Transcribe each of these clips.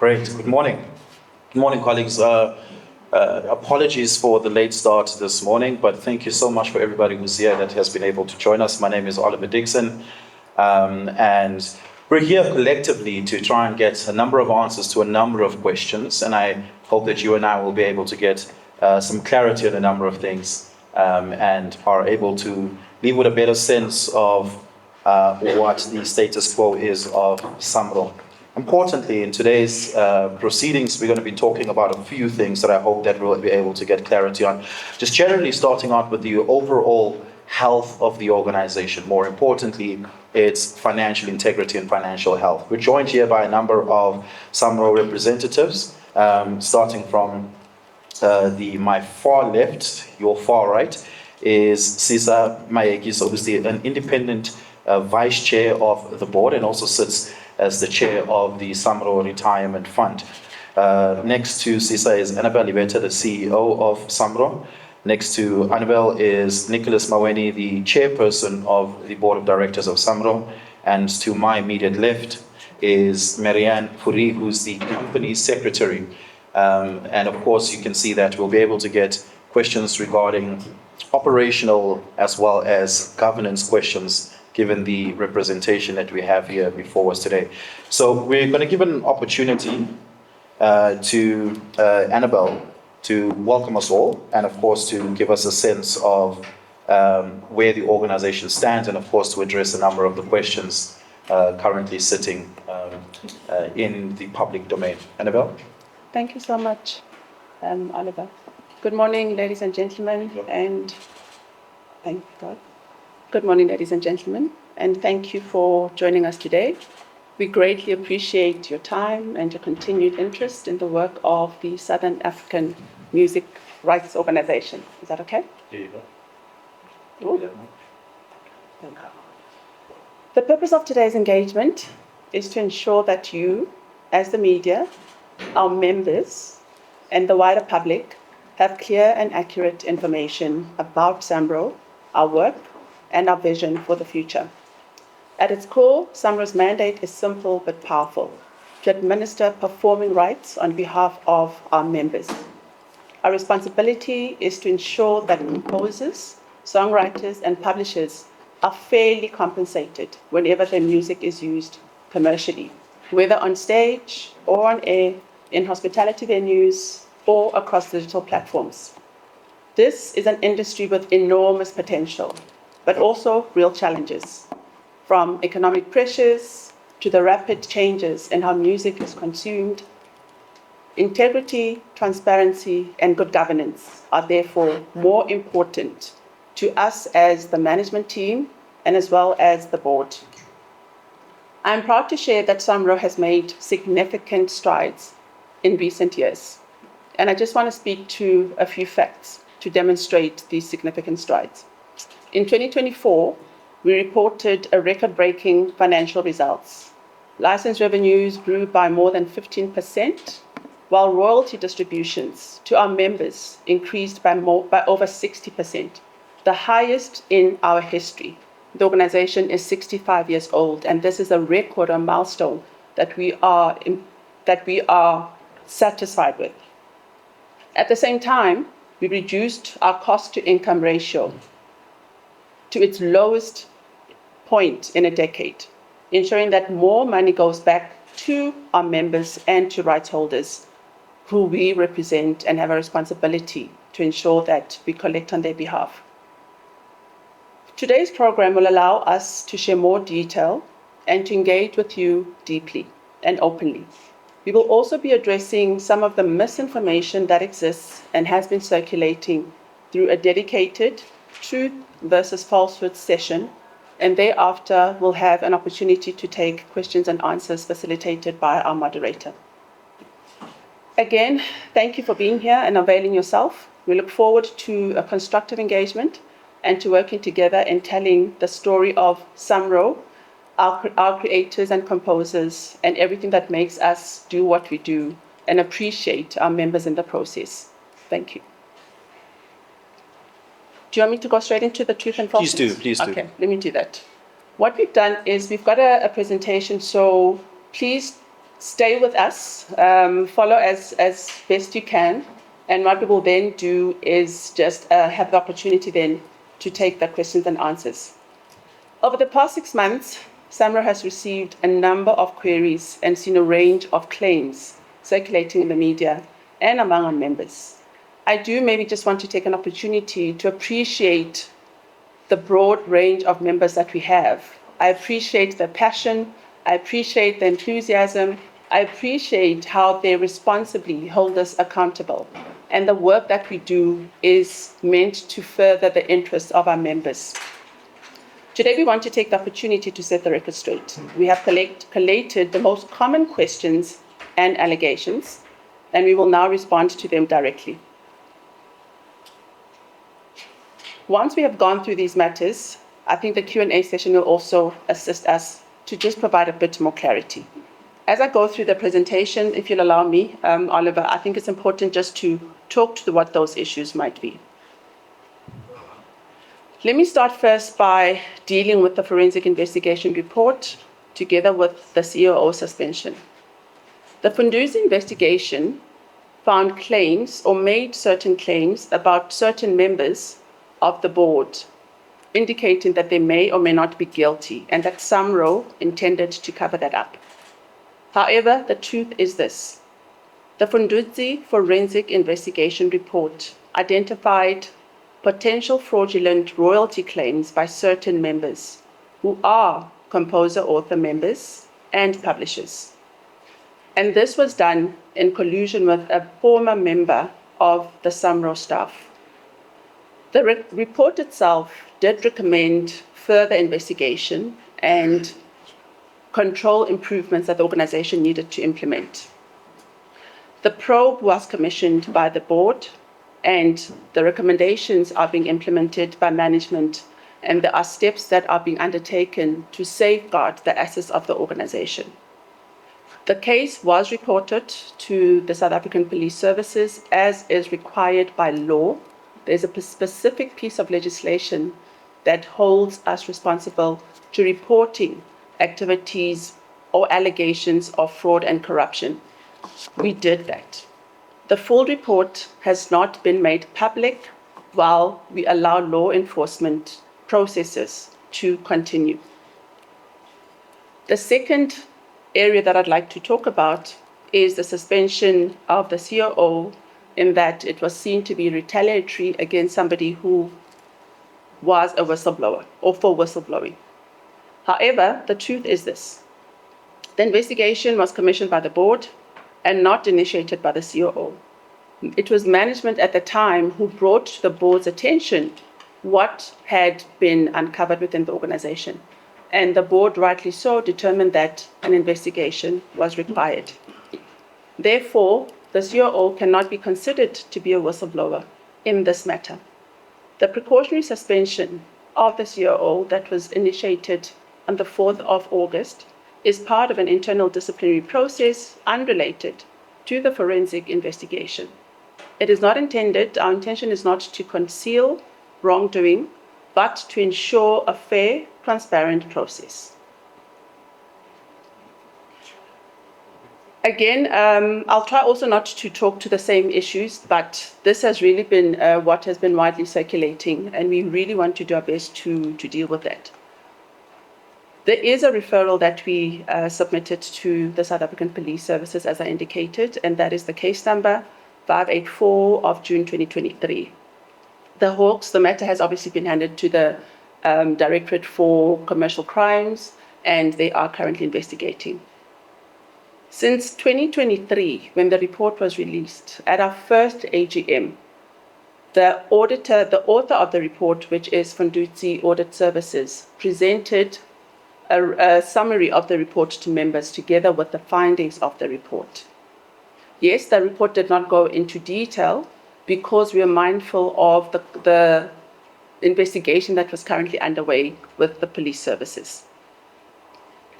Great. Good morning. Good morning, colleagues. Apologies for the late start this morning, but thank you so much for everybody who's here that has been able to join us. My name is Oliver Dixon, and we're here collectively to try and get a number of answers to a number of questions, and I hope that you and I will be able to get some clarity on a number of things and are able to leave with a better sense of what the status quo is of SAMRO. Importantly, in today's proceedings, we're going to be talking about a few things that I hope that we'll be able to get clarity on. Just generally starting out with the overall health of the organization. More importantly, its financial integrity and financial health. We're joined here by a number of SAMRO representatives, starting from my far left, your far right, is Sisa Mayekiso, who's an independent vice chair of the board and also sits as the chair of the SAMRO Retirement Fund. Next to Sisa is Annabelle Libeta, the CEO of SAMRO. Next to Annabelle is Nicholas Maweni, the chairperson of the board of directors of SAMRO. And to my immediate left is Marianne Fourie, who's the company secretary. And of course, you can see that we'll be able to get questions regarding operational as well as governance questions, given the representation that we have here before us today. So we're going to give an opportunity to Annabelle to welcome us all, and of course to give us a sense of where the organization stands, and of course to address a number of the questions currently sitting in the public domain. Annabelle? Thank you so much, Oliver. Good morning, ladies and gentlemen, and thank God. Good morning, ladies and gentlemen, and thank you for joining us today. We greatly appreciate your time and your continued interest in the work of the Southern African Music Rights Organization. Is that okay? There you go. The purpose of today's engagement is to ensure that you, as the media, our members, and the wider public have clear and accurate information about SAMRO, our work, and our vision for the future. At its core, SAMRO's mandate is simple but powerful: to administer performing rights on behalf of our members. Our responsibility is to ensure that composers, songwriters, and publishers are fairly compensated whenever their music is used commercially, whether on stage or on air, in hospitality venues, or across digital platforms. This is an industry with enormous potential, but also real challenges, from economic pressures to the rapid changes in how music is consumed. Integrity, transparency, and good governance are therefore more important to us as the management team and as well as the board. I'm proud to share that SAMRO has made significant strides in recent years, and I just want to speak to a few facts to demonstrate these significant strides. In 2024, we reported a record-breaking financial results. License revenues grew by more than 15%, while royalty distributions to our members increased by over 60%, the highest in our history. The organization is 65 years old, and this is a record, a milestone that we are satisfied with. At the same time, we reduced our cost-to-income ratio to its lowest point in a decade, ensuring that more money goes back to our members and to rights holders who we represent and have a responsibility to ensure that we collect on their behalf. Today's program will allow us to share more detail and to engage with you deeply and openly. We will also be addressing some of the misinformation that exists and has been circulating through a dedicated truth versus falsehood session, and thereafter we'll have an opportunity to take questions and answers facilitated by our moderator. Again, thank you for being here and availing yourself. We look forward to a constructive engagement and to working together in telling the story of SAMRO, our creators and composers, and everything that makes us do what we do, and appreciate our members in the process. Thank you. Do you want me to go straight into the truth and falsehood? Please do. Okay, let me do that. What we've done is we've got a presentation, so please stay with us, follow as best you can. And what we will then do is just have the opportunity then to take the questions and answers. Over the past 6 months, SAMRO has received a number of queries and seen a range of claims circulating in the media and among our members. I do maybe just want to take an opportunity to appreciate the broad range of members that we have. I appreciate their passion, I appreciate the enthusiasm, I appreciate how they responsibly hold us accountable. And the work that we do is meant to further the interests of our members. Today, we want to take the opportunity to set the record straight. We have collated the most common questions and allegations, and we will now respond to them directly. Once we have gone through these matters, I think the Q&A session will also assist us to just provide a bit more clarity. As I go through the presentation, if you'll allow me, Oliver, I think it's important just to talk to what those issues might be. Let me start first by dealing with the forensic investigation report together with the COO suspension. The Funduzi investigation found claims or made certain claims about certain members of the board, indicating that they may or may not be guilty and that SAMRO intended to cover that up. However, the truth is this. The Funduzi forensic investigation report identified potential fraudulent royalty claims by certain members who are composer-author members and publishers. And this was done in collusion with a former member of the SAMRO staff. The report itself did recommend further investigation and control improvements that the organization needed to implement. The probe was commissioned by the board, and the recommendations are being implemented by management, and there are steps that are being undertaken to safeguard the assets of the organization. The case was reported to the South African Police Services as is required by law. There's a specific piece of legislation that holds us responsible to reporting activities or allegations of fraud and corruption. We did that. The full report has not been made public while we allow law enforcement processes to continue. The second area that I'd like to talk about is the suspension of the COO, in that it was seen to be retaliatory against somebody who was a whistleblower or for whistleblowing. However, the truth is this. The investigation was commissioned by the board and not initiated by the COO. It was management at the time who brought to the board's attention what had been uncovered within the organization. And the board, rightly so, determined that an investigation was required. Therefore, the COO cannot be considered to be a whistleblower in this matter. The precautionary suspension of the COO that was initiated on the 4th of August is part of an internal disciplinary process unrelated to the forensic investigation. It is not intended, our intention is not to conceal wrongdoing, but to ensure a fair, transparent process. Again, I'll try also not to talk to the same issues, but this has really been what has been widely circulating, and we really want to do our best to deal with that. There is a referral that we submitted to the South African Police Services, as I indicated, and that is the case number 584 of June 2023. The Hawks, the matter has obviously been handed to the Directorate for Commercial Crimes, and they are currently investigating. Since 2023, when the report was released, at our first AGM, the author of the report, which is Funduzi Audit Services, presented a summary of the report to members together with the findings of the report. Yes, the report did not go into detail because we are mindful of the investigation that was currently underway with the police services.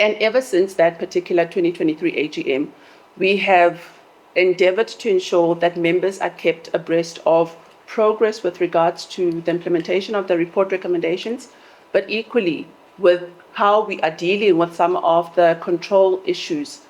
And ever since that particular 2023 AGM, we have endeavored to ensure that members are kept abreast of progress with regards to the implementation of the report recommendations, but equally with how we are dealing with some of the control issues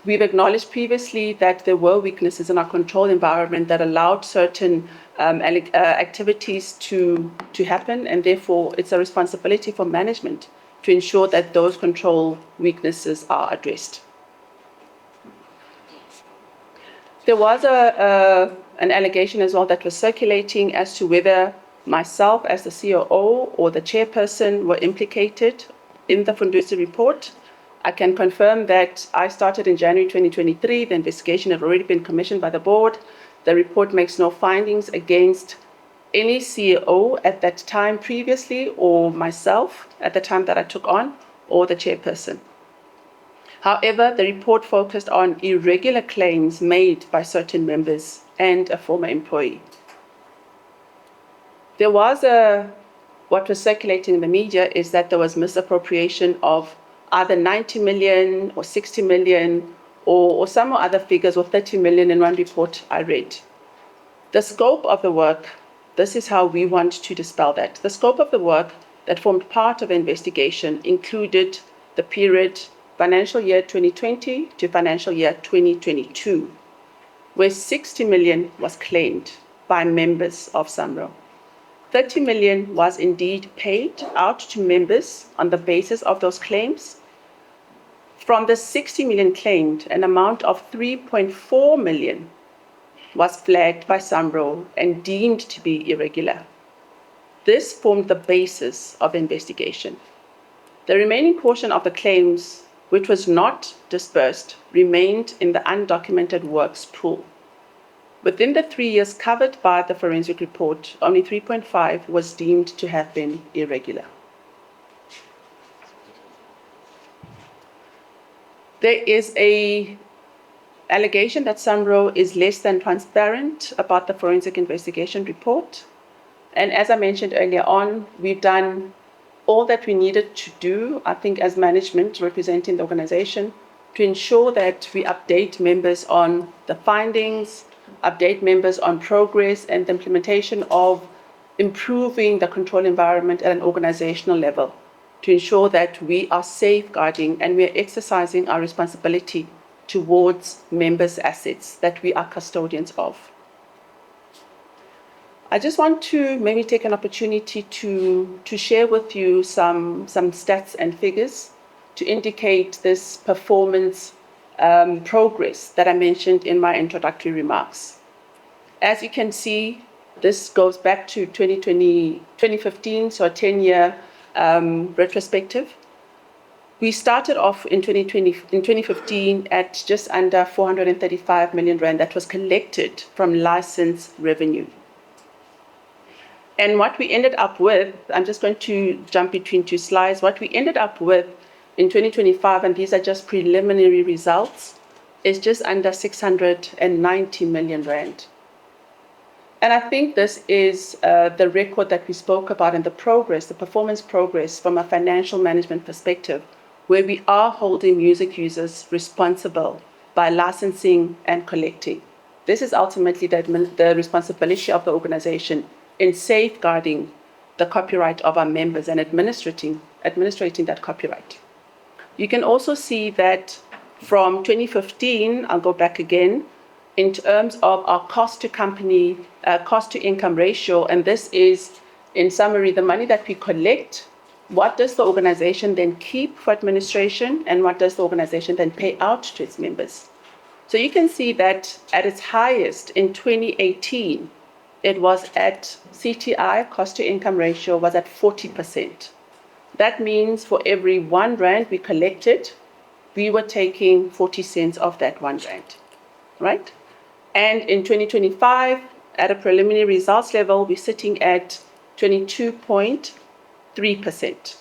We've acknowledged previously that there were weaknesses in our control environment that allowed certain activities to happen, and therefore it's a responsibility for management to ensure that those control weaknesses are addressed. There was an allegation as well that was circulating as to whether myself as the COO or the chairperson were implicated in the Fundisi report. I can confirm that I started in January 2023. The investigation had already been commissioned by the board. The report makes no findings against any CEO at that time previously, or myself at the time that I took on, or the chairperson. However, the report focused on irregular claims made by certain members and a former employee. There was what was circulating in the media is that there was misappropriation of either 90 million or 60 million or some other figures, or 30 million in one report I read. The scope of the work, this is how we want to dispel that. The scope of the work that formed part of the investigation included the period financial year 2020 to financial year 2022, where 60 million was claimed by members of SAMRO. 30 million was indeed paid out to members on the basis of those claims. From the 60 million claimed, an amount of 3.4 million was flagged by SAMRO and deemed to be irregular. This formed the basis of the investigation. The remaining portion of the claims, which was not disbursed, remained in the undocumented works pool. Within the 3 years covered by the forensic report, only 3.5 was deemed to have been irregular. There is an allegation that SAMRO is less than transparent about the forensic investigation report. And as I mentioned earlier on, we've done all that we needed to do, I think, as management representing the organization, to ensure that we update members on the findings, update members on progress and the implementation of improving the control environment at an organizational level, to ensure that we are safeguarding and we are exercising our responsibility towards members' assets that we are custodians of. I just want to maybe take an opportunity to share with you some stats and figures to indicate this performance progress that I mentioned in my introductory remarks. As you can see, this goes back to 2015, so a 10-year retrospective. We started off in 2015 at just under 435 million rand that was collected from license revenue. And what we ended up with, I'm just going to jump between two slides, what we ended up with in 2025, and these are just preliminary results, is just under 690 million rand. And I think this is the record that we spoke about and the progress, the performance progress from a financial management perspective, where we are holding music users responsible by licensing and collecting. This is ultimately the responsibility of the organization in safeguarding the copyright of our members and administrating that copyright. You can also see that from 2015, I'll go back again, in terms of our cost to income ratio, and this is, in summary, the money that we collect, what does the organization then keep for administration, and what does the organization then pay out to its members? So you can see that at its highest in 2018, it was at CTI, cost to income ratio, was at 40%. That means for every 1 rand we collected, we were taking 40 cents of that 1 rand, right? And in 2025, at a preliminary results level, we're sitting at 22.3%.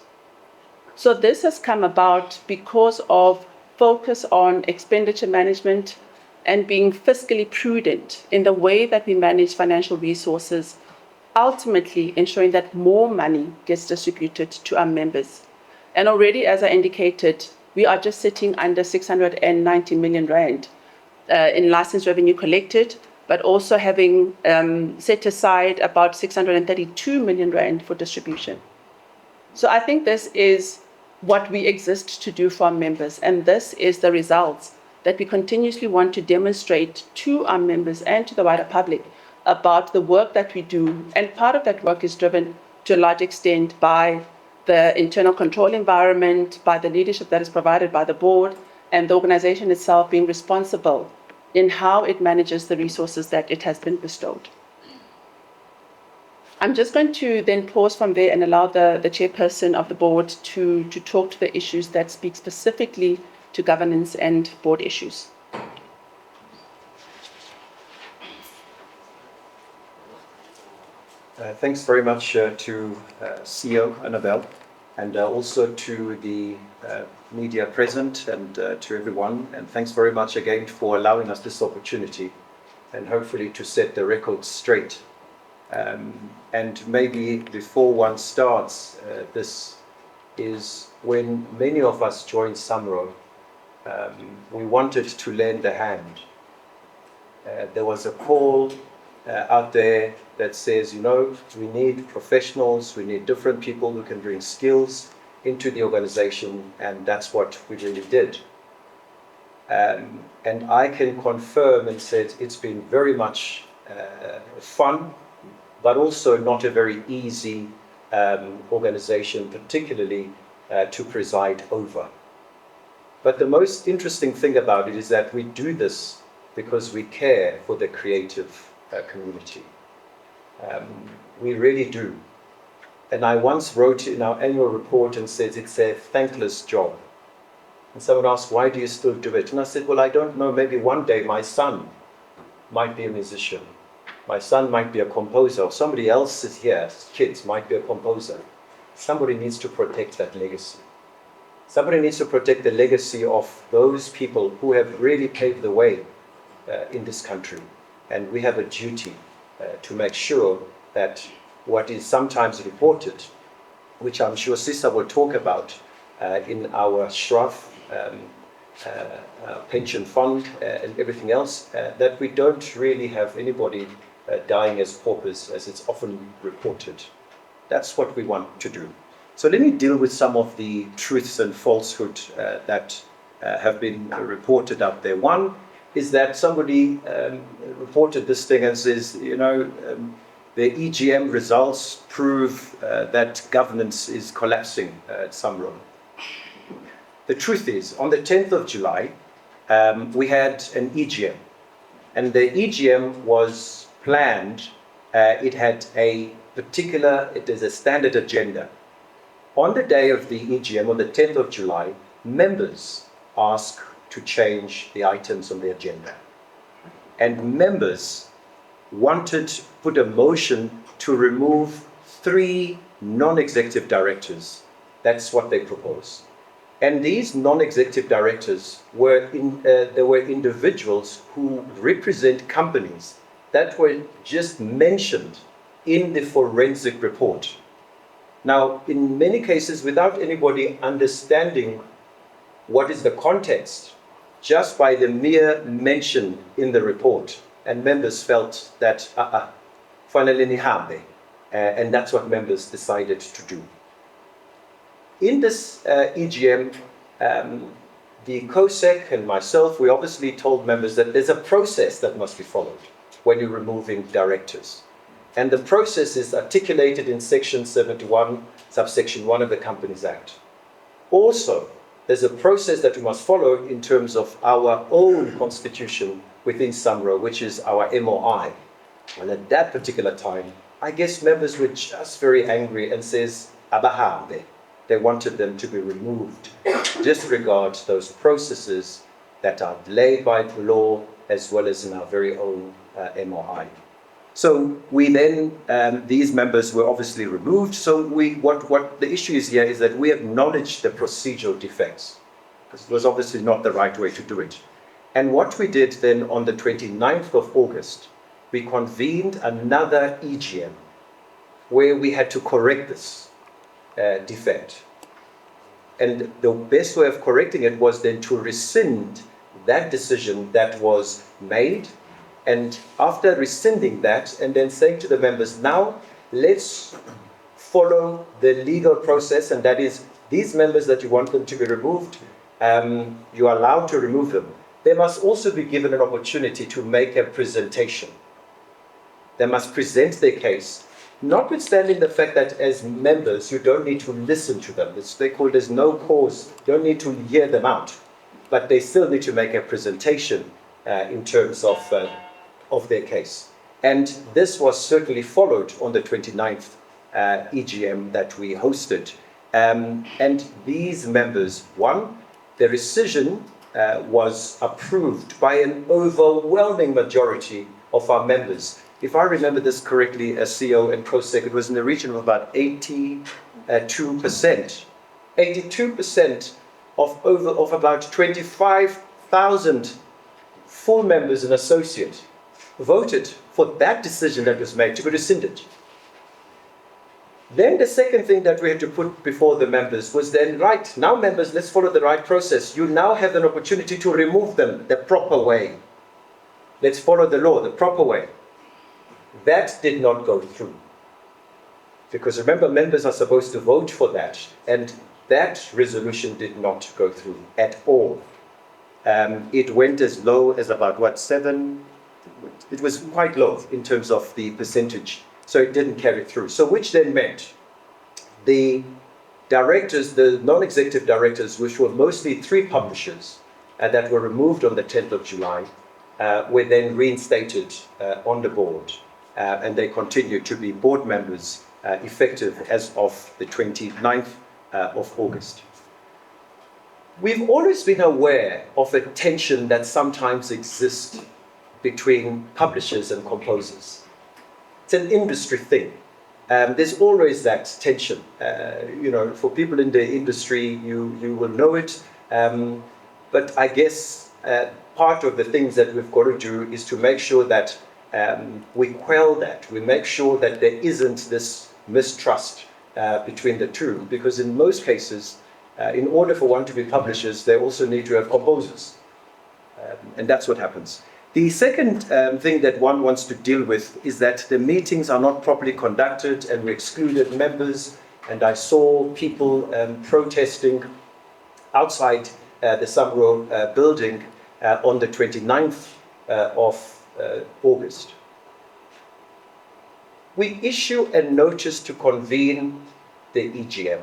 So this has come about because of focus on expenditure management and being fiscally prudent in the way that we manage financial resources, ultimately ensuring that more money gets distributed to our members. And already, as I indicated, we are just sitting under 690 million rand in license revenue collected, but also having set aside about 632 million rand for distribution. So I think this is what we exist to do for our members, and this is the results that we continuously want to demonstrate to our members and to the wider public about the work that we do. And part of that work is driven to a large extent by the internal control environment, by the leadership that is provided by the board, and the organization itself being responsible in how it manages the resources that it has been bestowed. I'm just going to then pause from there and allow the chairperson of the board to talk to the issues that speak specifically to governance and board issues. Thanks very much to CEO Annabelle, and also to the media present, and to everyone. And thanks very much again for allowing us this opportunity, and hopefully to set the record straight. And maybe before one starts, this is when many of us joined SAMRO, we wanted to lend a hand. There was a call out there that says, you know, we need professionals, we need different people who can bring skills into the organization, and that's what we really did. And I can confirm and say it's been very much fun, but also not a very easy organization, particularly to preside over. But the most interesting thing about it is that we do this because we care for the creative community. We really do. And I once wrote in our annual report and said it's a thankless job. And someone asked, why do you still do it? And I said, well, I don't know, maybe one day my son might be a musician. My son might be a composer, or somebody else's kids might be a composer. Somebody needs to protect that legacy. Somebody needs to protect the legacy of those people who have really paved the way in this country. And we have a duty to make sure that what is sometimes reported, which I'm sure Sisa will talk about in our Shraf pension fund and everything else, that we don't really have anybody dying as paupers, as it's often reported. That's what we want to do. So let me deal with some of the truths and falsehoods that have been reported out there. One is that somebody reported this thing and says, you know, the EGM results prove that governance is collapsing at SAMRO. The truth is, on the 10th of July, we had an EGM, and the EGM was planned. It had a there's a standard agenda. On the day of the EGM, on the 10th of July, members asked to change the items on the agenda. And members wanted to put a motion to remove 3 non-executive directors. That's what they proposed. And these non-executive directors were individuals who represent companies that were just mentioned in the forensic report. Now, in many cases, without anybody understanding what is the context, just by the mere mention in the report, and members felt that, fanele nihambe, and that's what members decided to do. In this EGM, the COSEC and myself, we obviously told members that there's a process that must be followed when you're removing directors. And the process is articulated in Section 71, subsection 1 of the Companies Act. Also, there's a process that we must follow in terms of our own constitution within SAMRO, which is our MOI. And at that particular time, I guess members were just very angry and says, abahambe. They wanted them to be removed. Disregard those processes that are laid by the law as well as in our very own MOI. So we then, these members were obviously removed. So what the issue is here is that we acknowledge the procedural defects, because it was obviously not the right way to do it. And what we did then on the 29th of August, we convened another EGM where we had to correct this defect. And the best way of correcting it was then to rescind that decision that was made. And after rescinding that and then saying to the members, now let's follow the legal process, and that is these members that you want them to be removed, you are allowed to remove them. they must also be given an opportunity to make a presentation. They must present their case, notwithstanding the fact that as members, you don't need to listen to them. They call it as no cause. You don't need to hear them out. But they still need to make a presentation in terms of their case. And this was certainly followed on the 29th EGM that we hosted. And these members, one, the rescission was approved by an overwhelming majority of our members. If I remember this correctly, as CEO and COSEC, it was in the region of about 82%. 82% of about 25,000 full members and associates voted for that decision that was made to be rescinded. Then the second thing that we had to put before the members was then, right, now members, let's follow the right process. You now have an opportunity to remove them the proper way. Let's follow the law the proper way. That did not go through. Because remember, members are supposed to vote for that. And that resolution did not go through at all. It went as low as about, 7? It was quite low in terms of the percentage. So it didn't carry through. So which then meant the directors, the non-executive directors, which were mostly 3 publishers that were removed on the 10th of July, were then reinstated on the board. And they continue to be board members effective as of the 29th of August. We've always been aware of a tension that sometimes exists between publishers and composers. It's an industry thing. There's always that tension. For people in the industry, you will know it. But I guess part of the things that we've got to do is to make sure that we quell that. We make sure that there isn't this mistrust between the two, because in most cases, in order for one to be publishers, they also need to have composers. And that's what happens. The second thing that one wants to deal with is that the meetings are not properly conducted and we excluded members. And I saw people protesting outside the SAMRO building on the 29th of August. We issue a notice to convene the EGM.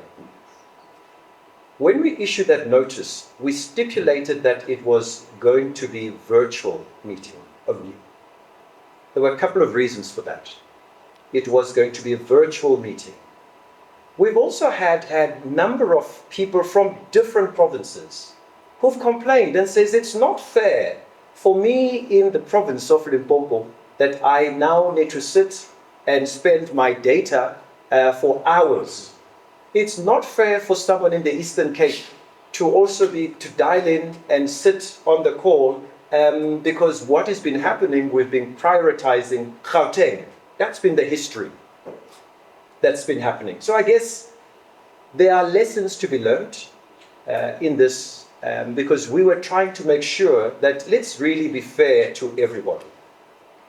When we issued that notice, we stipulated that it was going to be virtual meeting only. There were a couple of reasons for that. It was going to be a virtual meeting. We've also had a number of people from different provinces who've complained and says it's not fair for me in the province of Limpopo that I now need to sit and spend my data for hours. It's not fair for someone in the Eastern Cape to also to dial in and sit on the call because what has been happening, we've been prioritizing Gauteng. That's been the history that's been happening. So I guess there are lessons to be learned in this because we were trying to make sure that let's really be fair to everybody.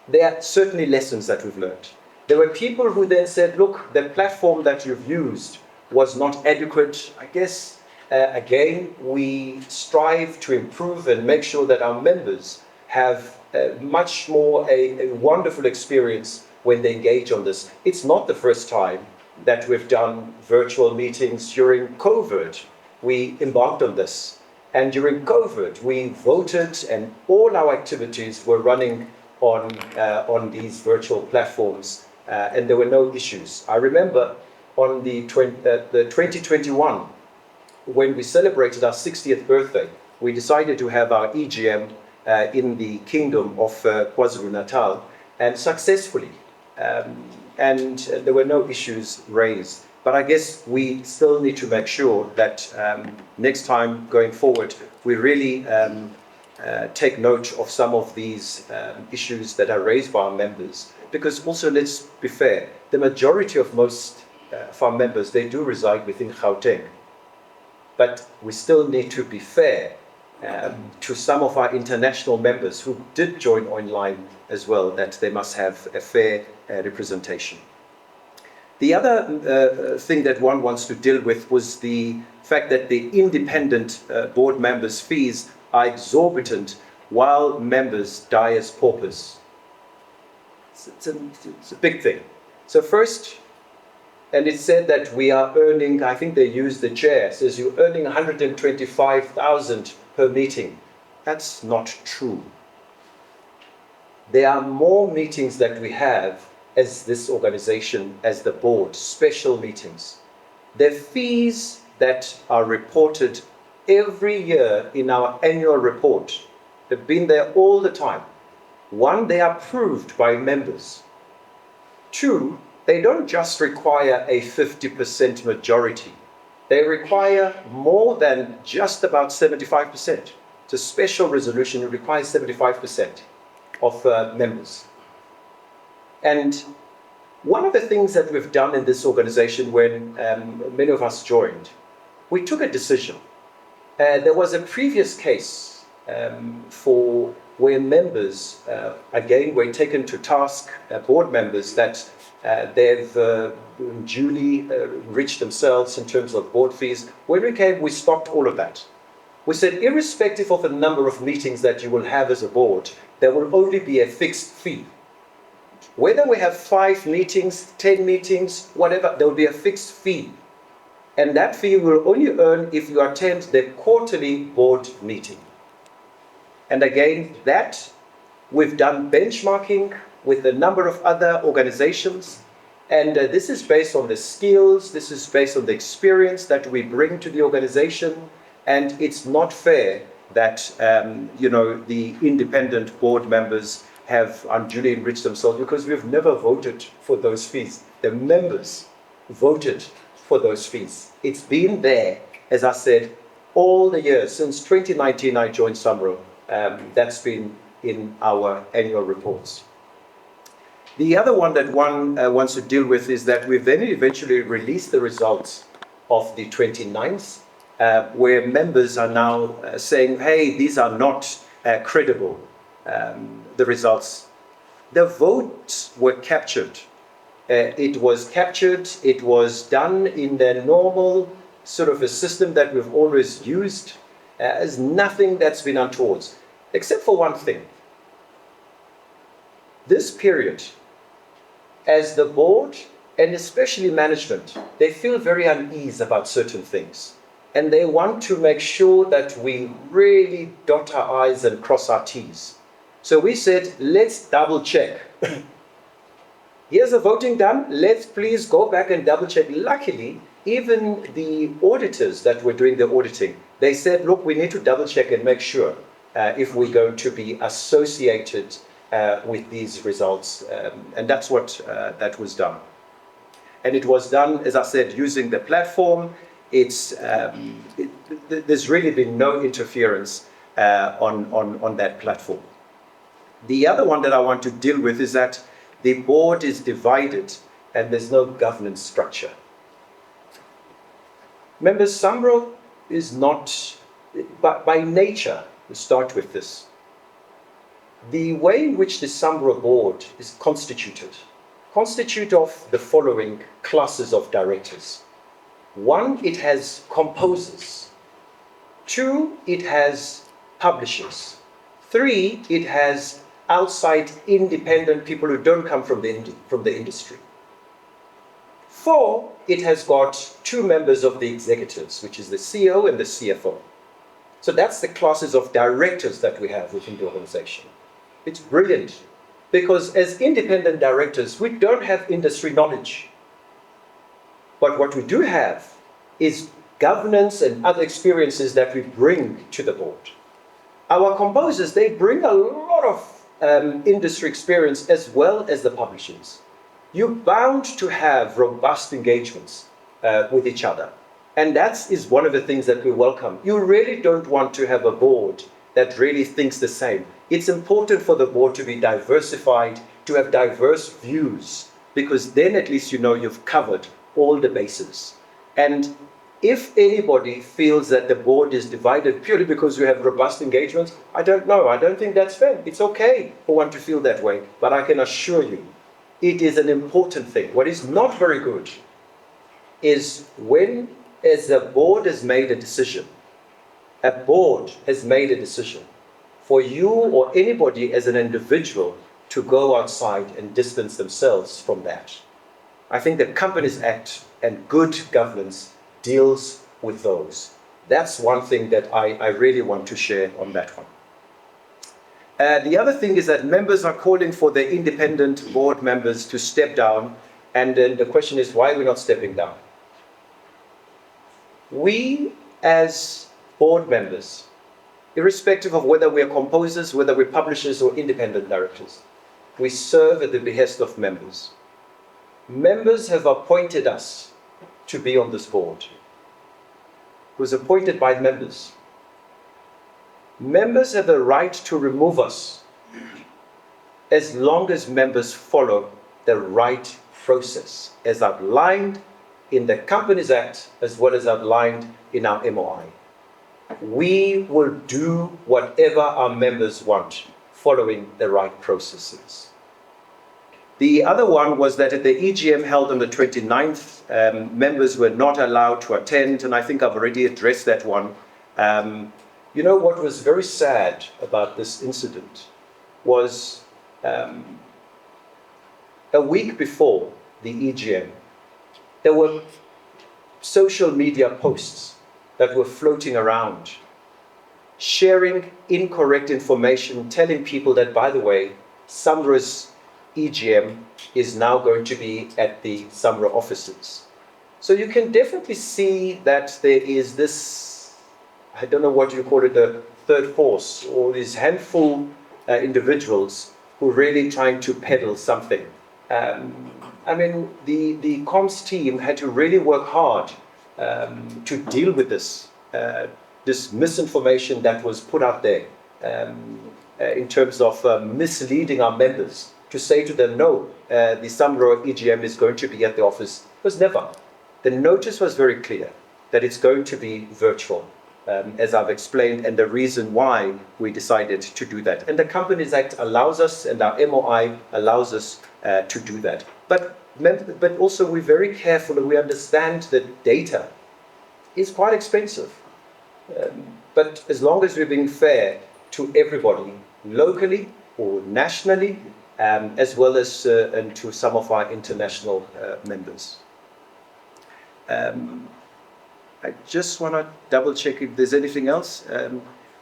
There are certainly lessons that we've learned. There were people who then said, look, the platform that you've used was not adequate. I guess, again, we strive to improve and make sure that our members have much more a wonderful experience when they engage on this. It's not the first time that we've done virtual meetings. During COVID, we embarked on this. And during COVID, we voted and all our activities were running on these virtual platforms and there were no issues. I remember on the 2021, when we celebrated our 60th birthday, we decided to have our EGM in the Kingdom of KwaZulu-Natal, and successfully. And there were no issues raised. But I guess we still need to make sure that next time going forward, we really take note of some of these issues that are raised by our members. Because also, let's be fair, the majority of most of our members, they do reside within Gauteng. But we still need to be fair to some of our international members who did join online as well, that they must have a fair representation. The other thing that one wants to deal with was the fact that the independent board members' fees are exorbitant while members die as paupers. It's a big thing. So first, and it said that we are earning, I think they used the chair, says you're earning 125,000 per meeting. That's not true. There are more meetings that we have as this organization, as the board, special meetings. The fees that are reported every year in our annual report, they've been there all the time. One, they are approved by members. Two, they don't just require a 50% majority. They require more than just about 75%. It's a special resolution, it requires 75% of members. And one of the things that we've done in this organization when many of us joined, we took a decision. There was a previous case for where members, again, were taken to task, board members, that they've duly enriched themselves in terms of board fees. When we came, we stopped all of that. We said, irrespective of the number of meetings that you will have as a board, there will only be a fixed fee. Whether we have 5 meetings, 10 meetings, whatever, there will be a fixed fee. And that fee will only earn if you attend the quarterly board meeting. And again, that we've done benchmarking with a number of other organizations. And this is based on the skills, this is based on the experience that we bring to the organization. And it's not fair that, the independent board members have unduly enriched themselves, because we've never voted for those fees. The members voted for those fees. It's been there, as I said, all the years. Since 2019, I joined SAMRO. That's been in our annual reports. The other one that one wants to deal with is that we've then eventually released the results of the 29th, where members are now saying, hey, these are not credible, the results. The votes were captured. It was captured, it was done in the normal sort of a system that we've always used. There's nothing that's been untoward, except for one thing. This period, as the board and especially management, they feel very uneasy about certain things. And they want to make sure that we really dot our I's and cross our T's. So we said, let's double check. Here's the voting done. Let's please go back and double check. Luckily, even the auditors that were doing the auditing, they said, look, we need to double check and make sure if we're going to be associated with these results. And that's what that was done. And it was done, as I said, using the platform. There's really been no interference on that platform. The other one that I want to deal with is that the board is divided and there's no governance structure. Members, SAMRO is not, by nature, to start with this, the way in which the SAMRO board is constituted of the following classes of directors. 1, it has composers. 2, it has publishers. 3, it has outside independent people who don't come from the industry. 4, it has got 2 members of the executives, which is the CEO and the CFO. So that's the classes of directors that we have within the organization. It's brilliant, because as independent directors, we don't have industry knowledge. But what we do have is governance and other experiences that we bring to the board. Our composers, they bring a lot of industry experience as well as the publishers. You're bound to have robust engagements with each other. And that is one of the things that we welcome. You really don't want to have a board that really thinks the same. It's important for the board to be diversified, to have diverse views, because then at least you know you've covered all the bases. And if anybody feels that the board is divided purely because we have robust engagements, I don't know. I don't think that's fair. It's okay for one to feel that way, but I can assure you, it is an important thing. What is not very good is when, as a board has made a decision, for you or anybody as an individual to go outside and distance themselves from that. I think the Companies Act and good governance deals with those. That's one thing that I really want to share on that one. The other thing is that members are calling for the independent board members to step down, and then the question is, why are we not stepping down? We, as board members, irrespective of whether we are composers, whether we're publishers or independent directors, we serve at the behest of members. Members have appointed us to be on this board. It was appointed by members. Members have the right to remove us as long as members follow the right process as outlined in the Companies Act as well as outlined in our MOI. We will do whatever our members want following the right processes. The other one was that at the EGM held on the 29th, members were not allowed to attend, and I think I've already addressed that one. You know what was very sad about this incident was a week before the EGM, there were social media posts that were floating around, sharing incorrect information, telling people that, by the way, SAMRO's EGM is now going to be at the SAMRO offices. So you can definitely see that there is this, I don't know what you call it, the third force, or these handful individuals who are really trying to peddle something. I mean, the comms team had to really work hard to deal with this, this misinformation that was put out there in terms of misleading our members to say to them, no, the SAMRO EGM is going to be at the office. It was never. The notice was very clear that it's going to be virtual, as I've explained, and the reason why we decided to do that. And the Companies Act allows us, and our MOI allows us to do that. But also we're very careful and we understand that data is quite expensive. But as long as we're being fair to everybody, locally or nationally, as well as and to some of our international members. I just want to double check if there's anything else.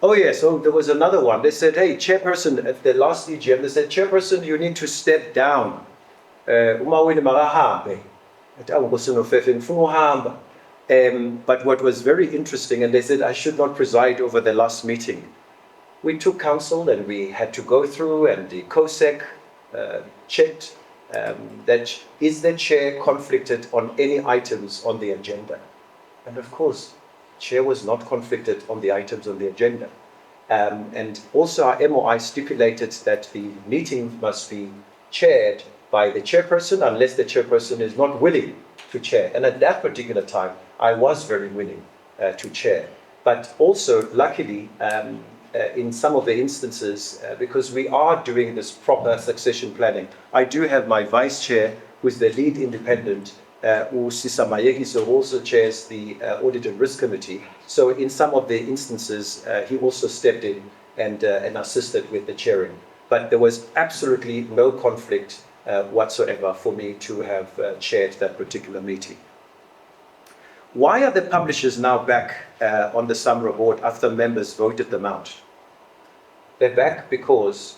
Oh yes, so there was another one. They said, hey, chairperson, at the last EGM, they said, chairperson, you need to step down. But what was very interesting, and they said I should not preside over the last meeting. We took counsel and we had to go through, and the COSEC checked that is the chair conflicted on any items on the agenda. And of course, chair was not conflicted on the items on the agenda. And also our MOI stipulated that the meeting must be chaired by the chairperson unless the chairperson is not willing to chair. And at that particular time, I was very willing to chair. But also, luckily, in some of the instances, because we are doing this proper succession planning, I do have my vice chair, who is the lead independent, Usisa Mayegiso, who also chairs the Audit and Risk Committee. So in some of the instances, he also stepped in and assisted with the chairing. But there was absolutely no conflict whatsoever for me to have chaired that particular meeting. Why are the publishers now back on the SAMRO board after members voted them out? They're back because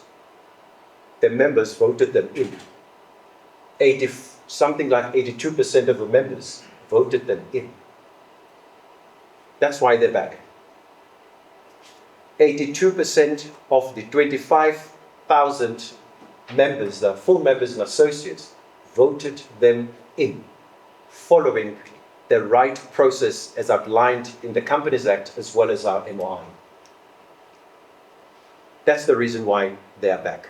the members voted them in. Something like 82% of the members voted them in. That's why they're back. 82% of the 25,000 members, the full members and associates, voted them in, following the right process as outlined in the Companies Act as well as our MOI. That's the reason why they are back.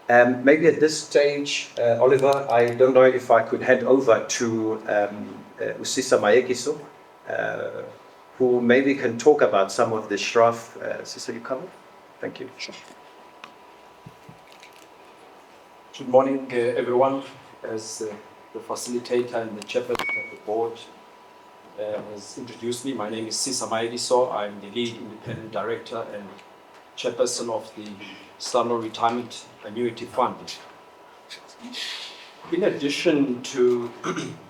Maybe at this stage, Oliver, I don't know if I could hand over to Usisa Mayegiso, who maybe can talk about some of the Shraf. Usisa, you cover? Thank you. Sure. Good morning, everyone. As the facilitator and the chairperson of the board has introduced me. My name is Sisa Maeliso. I'm the lead independent director and chairperson of the SAMRO Retirement Annuity Fund. In addition to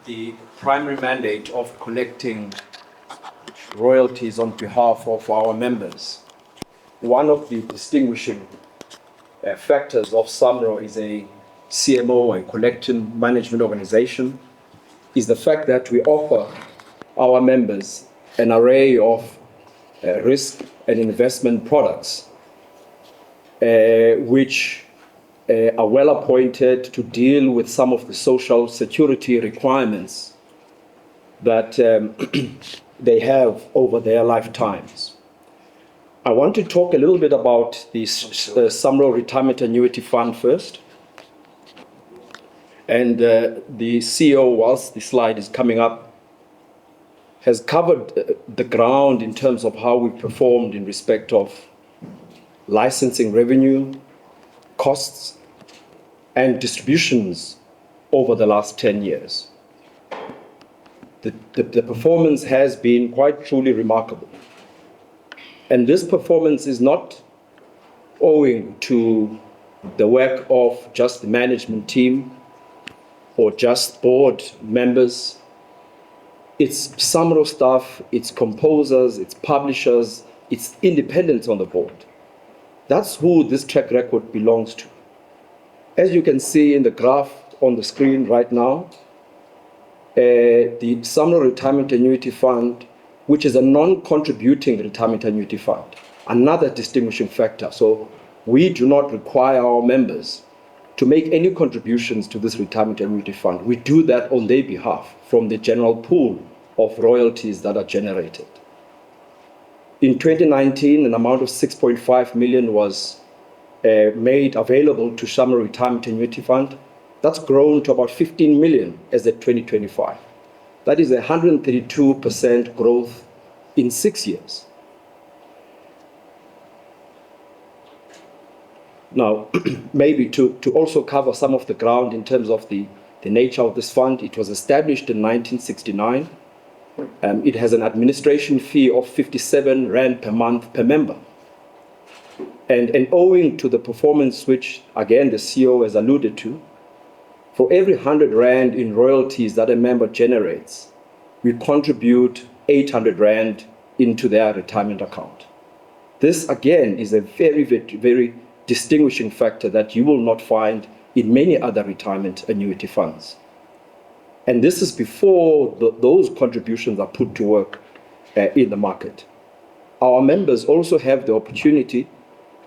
the primary mandate of collecting royalties on behalf of our members, one of the distinguishing factors of SAMRO is a CMO, a collection management organization, is the fact that we offer our members an array of risk and investment products which are well appointed to deal with some of the social security requirements that they have over their lifetimes. I want to talk a little bit about the SAMRO Retirement Annuity Fund first. And the CEO, whilst the slide is coming up, has covered the ground in terms of how we performed in respect of licensing revenue, costs, and distributions over the last 10 years. The performance has been quite truly remarkable. And this performance is not owing to the work of just the management team or just board members. It's SAMRO staff, it's composers, it's publishers, it's independents on the board. That's who this track record belongs to. As you can see in the graph on the screen right now, the SAMRO Retirement Annuity Fund, which is a non-contributing retirement annuity fund, another distinguishing factor. So we do not require our members to make any contributions to this retirement annuity fund. We do that on their behalf from the general pool of royalties that are generated. In 2019, an amount of 6.5 million was made available to SAMRO Retirement Annuity Fund. That's grown to about 15 million as of 2025. That is 132% growth in 6 years. Now, maybe to also cover some of the ground in terms of the nature of this fund, it was established in 1969. It has an administration fee of 57 Rand per month per member. And owing to the performance, which again the CEO has alluded to, for every 100 Rand in royalties that a member generates, we contribute 800 Rand into their retirement account. This again is a very, very, very distinguishing factor that you will not find in many other retirement annuity funds. And this is before those contributions are put to work in the market. Our members also have the opportunity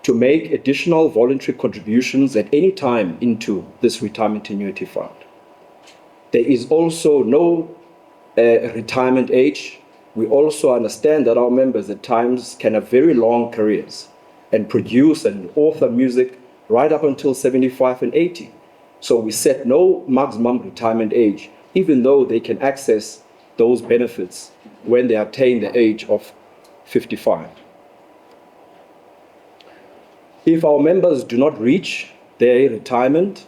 to make additional voluntary contributions at any time into this retirement annuity fund. There is also no retirement age. We also understand that our members at times can have very long careers and produce and author music right up until 75 and 80. So we set no maximum retirement age, even though they can access those benefits when they attain the age of 55. If our members do not reach their retirement,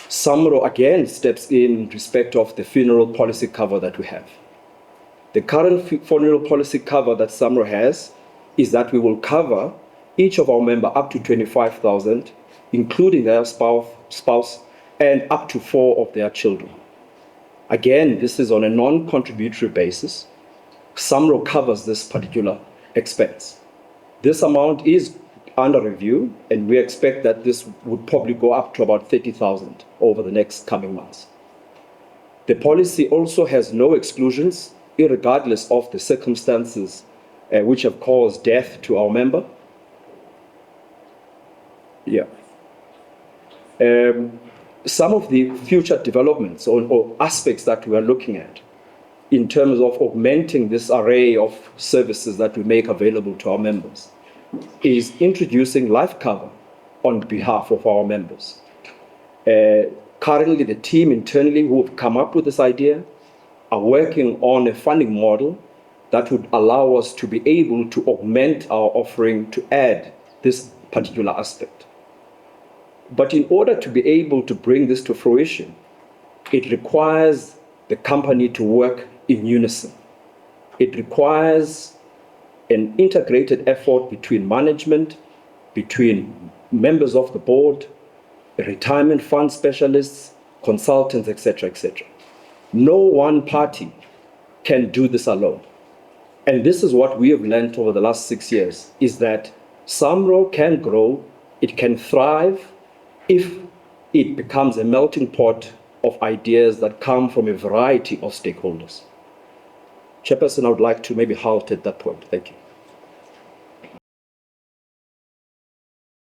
SAMRO again steps in respect of the funeral policy cover that we have. The current funeral policy cover that SAMRO has is that we will cover each of our members up to 25,000, including their spouse, and up to 4 of their children. Again, this is on a non-contributory basis. SAMRO covers this particular expense. This amount is under review, and we expect that this would probably go up to about 30,000 over the next coming months. The policy also has no exclusions, irregardless of the circumstances which have caused death to our member. Some of the future developments or aspects that we are looking at in terms of augmenting this array of services that we make available to our members is introducing life cover on behalf of our members. Currently, the team internally who have come up with this idea are working on a funding model that would allow us to be able to augment our offering to add this particular aspect. But in order to be able to bring this to fruition, it requires the company to work in unison. It requires an integrated effort between management, between members of the board, retirement fund specialists, consultants, etc., etc. No one party can do this alone. And this is what we have learned over the last 6 years, is that SAMRO can grow, it can thrive if it becomes a melting pot of ideas that come from a variety of stakeholders. Chairperson, I would like to maybe halt at that point. Thank you.